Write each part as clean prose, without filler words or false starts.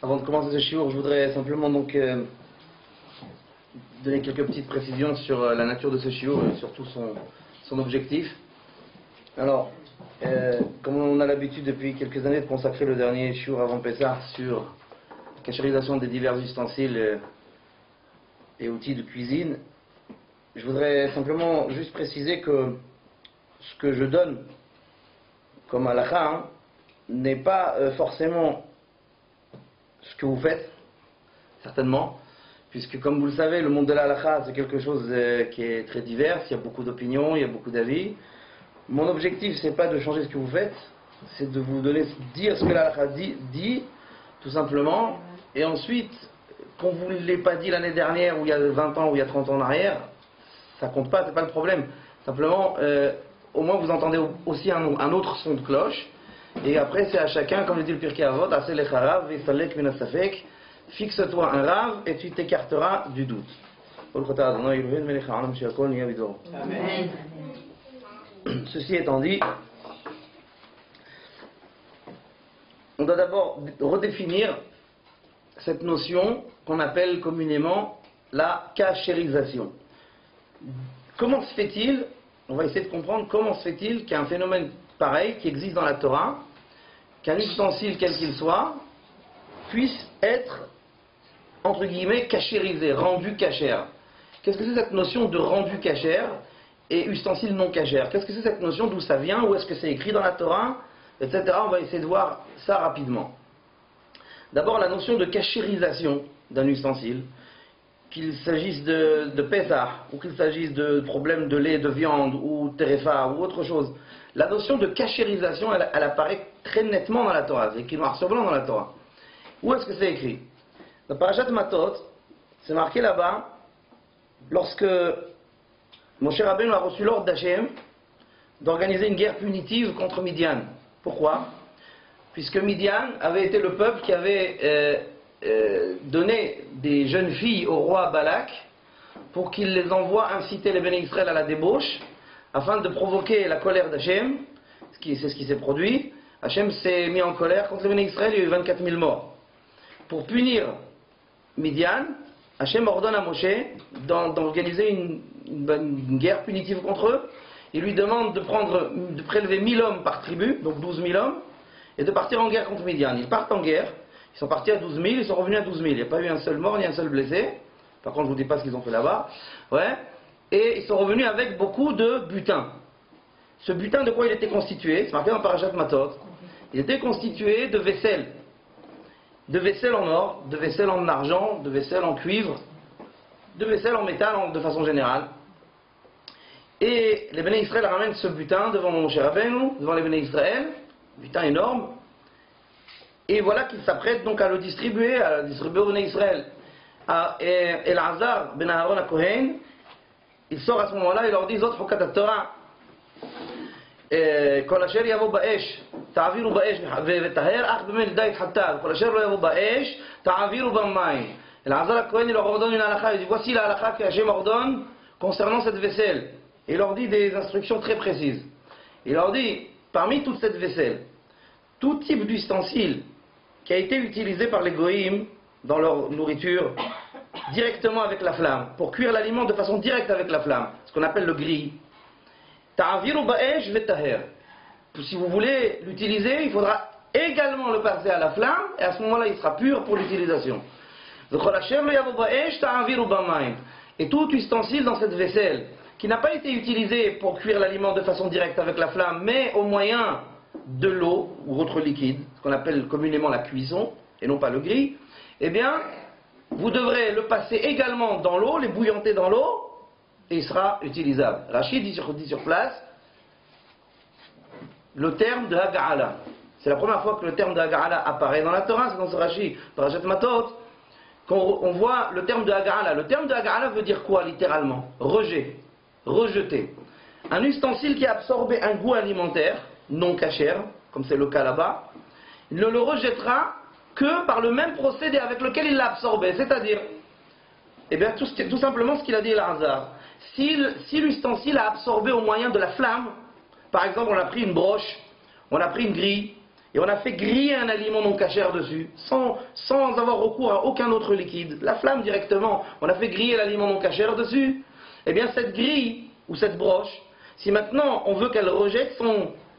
Avant de commencer ce shiur, je voudrais simplement donc donner quelques petites précisions sur la nature de ce shiur et surtout son objectif. Alors, comme on a l'habitude depuis quelques années de consacrer le dernier shiur avant Pessah sur la kashérisation des divers ustensiles et outils de cuisine, je voudrais simplement juste préciser que ce que je donne comme halakha n'est pas forcément ce que vous faites, certainement, puisque comme vous le savez, le monde de la halakha c'est quelque chose qui est très divers, il y a beaucoup d'opinions, il y a beaucoup d'avis. Mon objectif c'est pas de changer ce que vous faites, c'est de vous dire ce que la halakha dit, tout simplement, et ensuite, qu'on vous l'ait pas dit l'année dernière, ou il y a 20 ans, ou il y a 30 ans en arrière, ça compte pas, c'est pas le problème. Simplement, au moins vous entendez aussi un autre son de cloche. Et après, c'est à chacun, comme le dit le Pirkei Avot, fixe-toi un rave et tu t'écarteras du doute. Amen. Ceci étant dit, on doit d'abord redéfinir cette notion qu'on appelle communément la kashérisation. Comment se fait-il, on va essayer de comprendre comment se fait-il qu'il y a un phénomène pareil qui existe dans la Torah, qu'un ustensile quel qu'il soit puisse être entre guillemets kashérisé, rendu kashère. Qu'est-ce que c'est cette notion de rendu kashère et ustensile non kashère? Qu'est-ce que c'est cette notion, d'où ça vient, où est-ce que c'est écrit dans la Torah, etc. On va essayer de voir ça rapidement. D'abord la notion de kashérisation d'un ustensile, qu'il s'agisse de Pessah, ou qu'il s'agisse de problèmes de lait, de viande, ou terefa, ou autre chose. La notion de kashérisation, elle apparaît très nettement dans la Torah. C'est écrit noir sur blanc dans la Torah. Où est-ce que c'est écrit? Dans Parashat Matot, c'est marqué là-bas, lorsque Moshe Rabbeinu a reçu l'ordre d'Hachem d'organiser une guerre punitive contre Midian. Pourquoi? Puisque Midian avait été le peuple qui avait donné des jeunes filles au roi Balak pour qu'il les envoie inciter les Béné Israël à la débauche afin de provoquer la colère d'Hachem. C'est ce qui s'est produit. Hachem s'est mis en colère contre les Béné Israël, il y a eu 24 000 morts. Pour punir Midian, Hachem ordonne à Moshe d'organiser une guerre punitive contre eux. Il lui demande de prélever 1000 hommes par tribu, donc 12 000 hommes, et de partir en guerre contre Midian. Ils partent en guerre, ils sont partis à 12 000, ils sont revenus à 12 000. Il n'y a pas eu un seul mort ni un seul blessé. Par contre, je ne vous dis pas ce qu'ils ont fait là-bas. Ouais. Et ils sont revenus avec beaucoup de butin. Ce butin, de quoi il était constitué? C'est marqué dans Parashat Matot. Il était constitué de vaisselle. De vaisselle en or, de vaisselle en argent, de vaisselle en cuivre, de vaisselle en métal de façon générale. Et les Béné Israël ramènent ce butin devant Moshe Rabbeinu, devant les Béné Israël, butin énorme. Et voilà qu'ils s'apprêtent donc à le distribuer, aux Béné Israël. Elazar ben Aaron HaKohen, il sort à ce moment-là et leur dit Zot Chukat HaTorah. כל אשר יבוא באש תעבירו באש וטהר אך במי די יתחטא וכל אשר לא יבוא באש תעבירו במים. Elazar HaKohen il leur ordonne une halakha, il dit voici la halakha que Hachem ordonne concernant cette vaisselle. Et il leur dit des instructions très précises. Il leur dit, parmi toute cette vaisselle, tout type d'ustensile qui a été utilisé par les goïms dans leur nourriture directement avec la flamme, pour cuire l'aliment de façon directe avec la flamme, ce qu'on appelle le grill. Ta'aviru ba'esh vetaher. Si vous voulez l'utiliser, il faudra également le passer à la flamme, et à ce moment-là, il sera pur pour l'utilisation. Et tout ustensile dans cette vaisselle, qui n'a pas été utilisé pour cuire l'aliment de façon directe avec la flamme, mais au moyen de l'eau ou autre liquide, ce qu'on appelle communément la cuisson, et non pas le grill, eh bien, vous devrez le passer également dans l'eau, les bouillanter dans l'eau, et il sera utilisable. Rachid dit sur place le terme de Haga'ala. C'est la première fois que le terme de Haga'ala apparaît dans la Torah, c'est dans ce Rachid, Parashat Matot, qu'on voit le terme de Haga'ala. Le terme de Haga'ala veut dire quoi littéralement? Rejet, rejeter. Un ustensile qui a absorbé un goût alimentaire, non cachère, comme c'est le cas là-bas, il ne le rejettera que par le même procédé avec lequel il l'a absorbé. C'est-à-dire, eh bien, tout simplement ce qu'il a dit Elazar. Si l'ustensile a absorbé au moyen de la flamme, par exemple on a pris une broche, on a pris une grille, et on a fait griller un aliment non cachère dessus, sans avoir recours à aucun autre liquide, la flamme directement, on a fait griller l'aliment non cachère dessus, eh bien cette grille ou cette broche, si maintenant on veut qu'elle rejette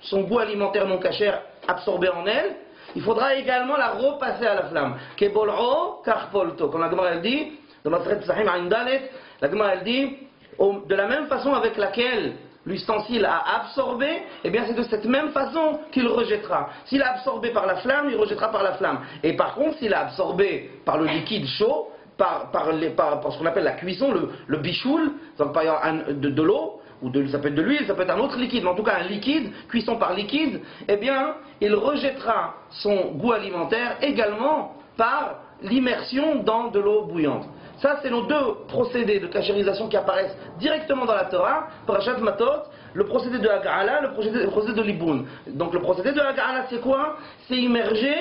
son goût alimentaire non cachère absorbé en elle, il faudra également la repasser à la flamme. Kebol'o karpolto, comme la Gemara elle dit, dans Masret Psahim Ain Dalet, la Gemara elle dit, de la même façon avec laquelle l'ustensile a absorbé, eh bien c'est de cette même façon qu'il rejettera. S'il a absorbé par la flamme, il rejettera par la flamme. Et par contre, s'il a absorbé par le liquide chaud, par ce qu'on appelle la cuisson, le bichoul, donc par de l'eau, ou ça peut être de l'huile, ça peut être un autre liquide, mais en tout cas un liquide, cuisson par liquide, eh bien, il rejettera son goût alimentaire également par l'immersion dans de l'eau bouillante. Ça, c'est nos deux procédés de cachérisation qui apparaissent directement dans la Torah, Parashat Matot, le procédé de Hag'ala, le procédé de Liboun. Donc le procédé de Hag'ala, c'est quoi? C'est immerger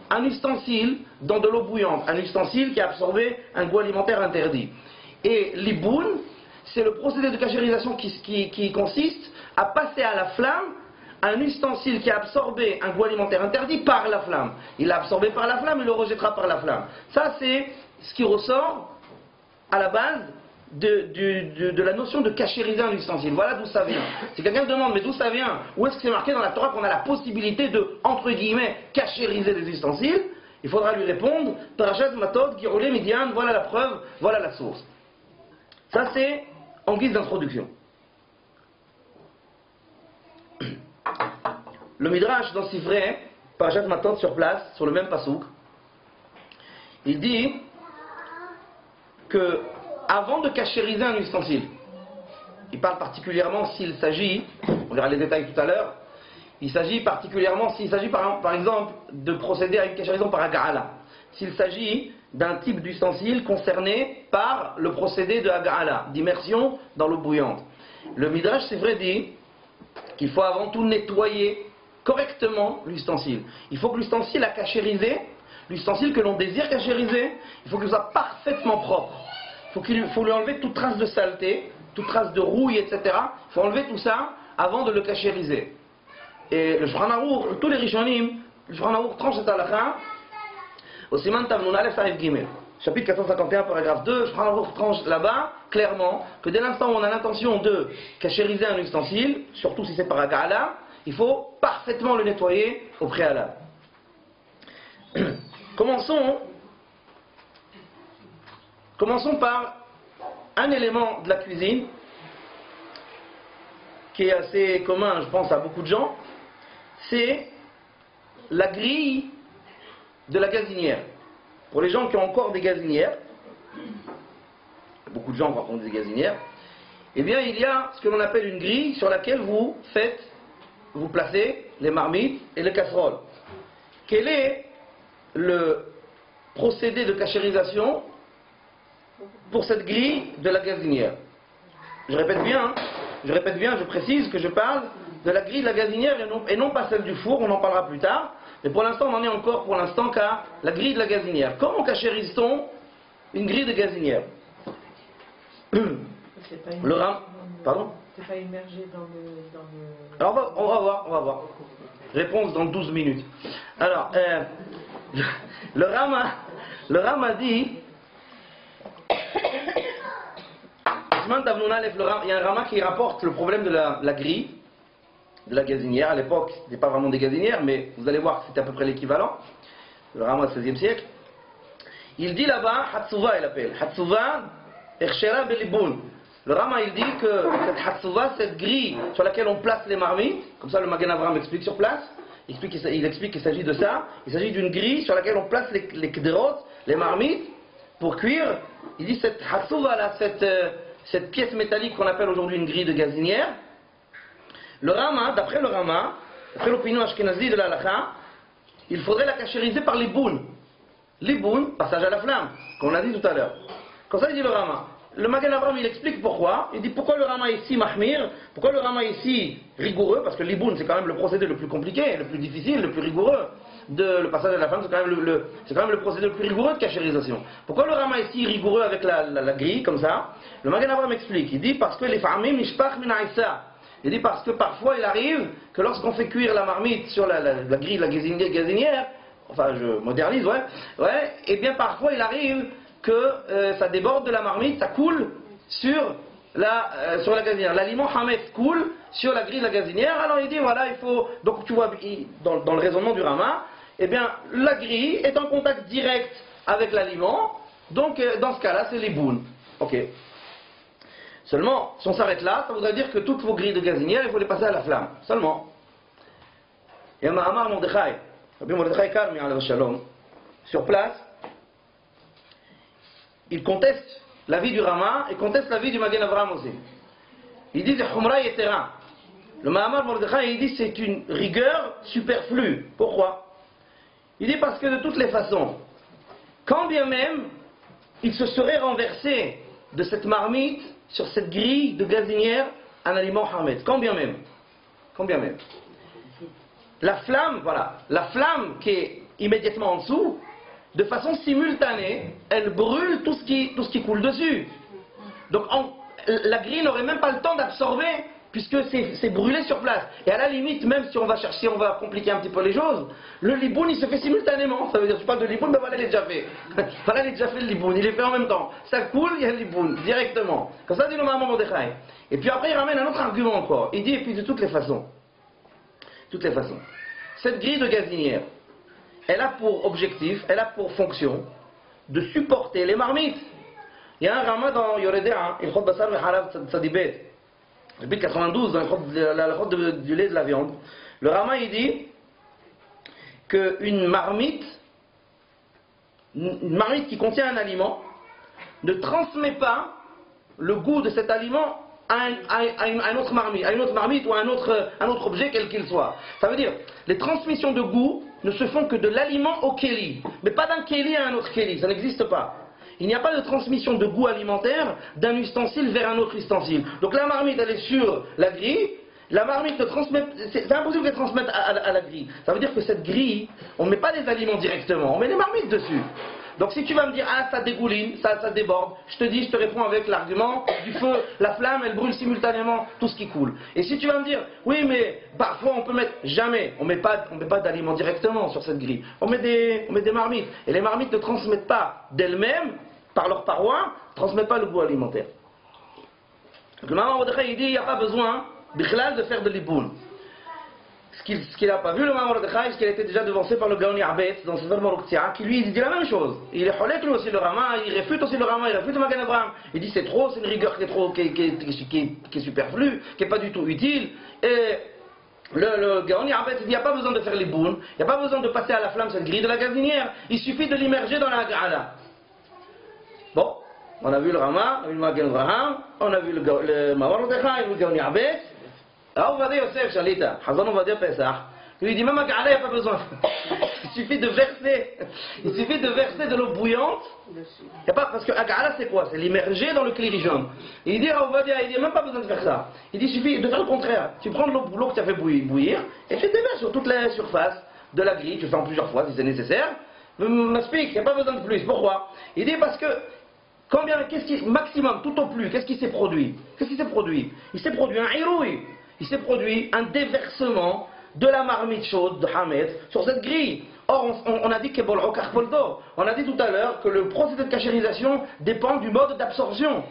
un ustensile dans de l'eau bouillante, un ustensile qui a absorbé un goût alimentaire interdit. Et Liboun, c'est le procédé de cachérisation qui consiste à passer à la flamme un ustensile qui a absorbé un goût alimentaire interdit par la flamme. Il l'a absorbé par la flamme, il le rejettera par la flamme. Ça, c'est ce qui ressort à la base de la notion de cachériser un ustensile. Voilà d'où ça vient. Si quelqu'un demande, mais d'où ça vient? Où est-ce que c'est marqué dans la Torah qu'on a la possibilité de, entre guillemets, cachériser des ustensiles? Il faudra lui répondre, Parashat Matot, Girolé, Midian, voilà la preuve, voilà la source. Ça, c'est en guise d'introduction. Le Midrash dans Sifrei, Parashat Matot sur place, sur le même pasouk, il dit que avant de cachériser un ustensile, il parle particulièrement s'il s'agit, on verra les détails tout à l'heure, il s'agit particulièrement s'il s'agit par exemple de procéder à une cachérisation par Hag'ala, s'il s'agit d'un type d'ustensile concerné par le procédé de Hag'ala, d'immersion dans l'eau bouillante. Le Midrash, c'est vrai, dit qu'il faut avant tout nettoyer correctement l'ustensile. Il faut que l'ustensile à cachériser, l'ustensile que l'on désire cachériser, il faut qu'il soit parfaitement propre. Il faut lui enlever toute trace de saleté, toute trace de rouille, etc. Il faut enlever tout ça avant de le cachériser. Et le Shulchan Aruch, tous les Rishonim, le Shulchan Aruch tranche cette halakha au Siman Tavnun Aleph Sarif Gimel. Chapitre 451, paragraphe 2, Shulchan Aruch tranche là-bas, clairement, que dès l'instant où on a l'intention de cachériser un ustensile, surtout si c'est par Hag'ala, il faut parfaitement le nettoyer au préalable. Commençons par un élément de la cuisine qui est assez commun, je pense, à beaucoup de gens, c'est la grille de la gazinière. Pour les gens qui ont encore des gazinières, beaucoup de gens ont des gazinières, eh bien il y a ce que l'on appelle une grille sur laquelle vous placez les marmites et les casseroles. Quel est le procédé de cachérisation pour cette grille de la gazinière? Je répète bien, je précise que je parle de la grille de la gazinière et non pas celle du four, on en parlera plus tard, mais pour l'instant on en est encore qu'à la grille de la gazinière. Comment cachérise-t-on une grille de gazinière? Le ram... Pardon? C'est pas immergé dans le... Alors on va voir. Réponse dans 12 minutes. Alors, le Rama dit... Il y a un Rama qui rapporte le problème de la grille, de la gazinière. À l'époque, ce n'était pas vraiment des gazinières, mais vous allez voir que c'était à peu près l'équivalent. Le Rama du XVIe siècle. Il dit là-bas, Hatsuva il appelle. Hatsuva, Ershera Beliboun. Le Rama il dit que cette Hatsuva, cette grille sur laquelle on place les marmites, comme ça le Magen Avraham explique sur place, il explique qu'il s'agit de ça. Il s'agit d'une grille sur laquelle on place les kderot, les marmites, pour cuire. Il dit cette Hatsuva là, cette pièce métallique qu'on appelle aujourd'hui une grille de gazinière, le Rama, d'après l'opinion ashkenazi de la halakha, il faudrait la cachériser par l'iboun. L'iboun, passage à la flamme, comme on a dit tout à l'heure. Comme ça il dit le Rama. Le Magen Avraham il explique pourquoi. Il dit pourquoi le Rama ici mahmir, pourquoi le Rama ici rigoureux, parce que l'iboun c'est quand même le procédé le plus compliqué, le plus difficile, le plus rigoureux. Le passage à la flamme c'est quand même le procédé le plus rigoureux de cachérisation. Pourquoi le Rama ici rigoureux avec la grille comme ça? Le Magen Avraham explique, il dit parce que les famim nishpach min aïssa, Il dit parce que parfois il arrive que lorsqu'on fait cuire la marmite sur la grille de la gazinière, enfin je modernise, ouais, et bien parfois il arrive que ça déborde de la marmite, ça coule sur la gazinière. L'aliment hametz coule sur la grille de la gazinière, alors il dit voilà, il faut. Donc tu vois, dans le raisonnement du Rama, eh bien la grille est en contact direct avec l'aliment, donc dans ce cas-là c'est les boules. Ok. Seulement, si on s'arrête là, ça voudrait dire que toutes vos grilles de gazinière, il faut les passer à la flamme. Seulement. Il y a Mahamar Mordechai, Rabbi Mordechai Karmi alayhi shalom, sur place, il conteste l'avis du Rama et conteste l'avis du Magen Avraham aussi. Il dit c'est Humra Yetera. Le Mahamar Mordechai, il dit c'est une rigueur superflue. Pourquoi? Il dit parce que de toutes les façons, quand bien même il se serait renversé de cette marmite sur cette grille de gazinière un aliment hametz, quand bien même. La flamme, voilà, la flamme qui est immédiatement en dessous, de façon simultanée, elle brûle tout ce qui coule dessus. Donc la grille n'aurait même pas le temps d'absorber, puisque c'est brûlé sur place. Et à la limite, même si on va compliquer un petit peu les choses, le liboun il se fait simultanément. Ça veut dire, je parle de liboun, mais voilà, il est déjà fait. Voilà, il est déjà fait le liboun, il est fait en même temps. Ça coule, il y a le liboun, directement. Comme ça dit le Mahamar Mordechai. Et puis après, il ramène un autre argument encore. Il dit, et puis de toutes les façons, cette grille de gazinière, elle a pour objectif, elle a pour fonction de supporter les marmites. Il y a un Rama dans Yoredea, il chod basar v'harav tzadibet, chapitre 92, dans la chod du lait de la viande. Le Rama il dit qu'une marmite qui contient un aliment ne transmet pas le goût de cet aliment à une autre marmite ou à un autre objet quel qu'il soit. Ça veut dire, les transmissions de goût ne se font que de l'aliment au kéli, mais pas d'un kéli à un autre kéli, ça n'existe pas. Il n'y a pas de transmission de goût alimentaire d'un ustensile vers un autre ustensile. Donc la marmite elle est sur la grille, la marmite ne transmet, c'est impossible qu'elle transmette à la grille. Ça veut dire que cette grille, on ne met pas des aliments directement, on met des marmites dessus. Donc si tu vas me dire, ah ça dégouline, ça déborde, je te réponds avec l'argument du feu, la flamme elle brûle simultanément tout ce qui coule. Et si tu vas me dire, oui mais parfois on peut mettre, jamais, on met pas d'aliments directement sur cette grille, on met des marmites. Et les marmites ne transmettent pas d'elles-mêmes, par leurs parois, ne transmettent pas le goût alimentaire. Donc le Mahamar Mordechai il dit, il n'y a pas besoin, bichlal, de faire de l'iboun. Ce qu'il n'a pas vu le Mahamar Mordechai, ce qu'il a été déjà devancé par le Gaon Ya'abetz dans ce verbe Moruktia, qui lui il dit la même chose. Il est cholek lui aussi le Rama, il réfute aussi le Rama, il réfute le Magen Avraham. Il dit c'est trop, c'est une rigueur qui est superflue, qui n'est pas du tout utile. Et le Gaon Ya'abetz il dit il n'y a pas besoin de faire les bounes, il n'y a pas besoin de passer à la flamme cette grille de la gazinière, il suffit de l'immerger dans la Ga'ala. Bon, on a vu le Rama, on a vu le Magen Avraham, on a vu le Mahamar Mordechai, le Gaon Ya'abetz. Alors on va dire Yosef Shalita, Hazan on va dire Pesach. Il lui dit même à Ga'ala il n'y a pas besoin. Il suffit de verser de l'eau bouillante. Parce que Ga'ala c'est quoi? C'est l'immerger dans le clérigium. Et il dit on va dire, il dit même pas besoin de faire ça. Il dit il suffit de faire le contraire. Tu prends l'eau que tu as fait bouillir et tu déverses sur toute la surface de la grille. Tu le fais en plusieurs fois si c'est nécessaire. M'explique, il n'y a pas besoin de plus. Pourquoi? Il dit parce que maximum, tout au plus, qu'est-ce qui s'est produit? Il s'est produit un iroui. Il s'est produit un déversement de la marmite chaude de Hametz sur cette grille. Or, on a dit que on a dit tout à l'heure que le procédé de cachérisation dépend du mode d'absorption.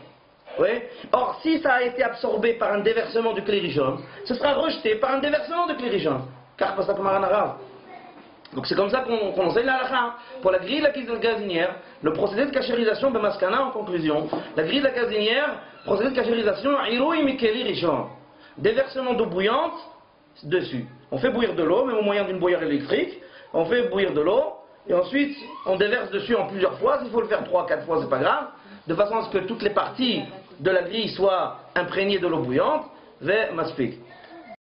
Oui. Or, si ça a été absorbé par un déversement du clérigium, ce sera rejeté par un déversement de clérigium. Car pas ça comme un arabe. Donc c'est comme ça qu'on enseigne la halakha. Pour la grille de la gazinière, le procédé de cachérisation, ben maskana en conclusion, la grille de la gazinière, procédé de cachérisation, iroi mikeli rishon. Déversement d'eau bouillante dessus. On fait bouillir de l'eau, même au moyen d'une bouilloire électrique. On fait bouillir de l'eau, et ensuite on déverse dessus en plusieurs fois. S'il faut le faire 3-4 fois, c'est pas grave. De façon à ce que toutes les parties de la grille soient imprégnées de l'eau bouillante. Ve maspik.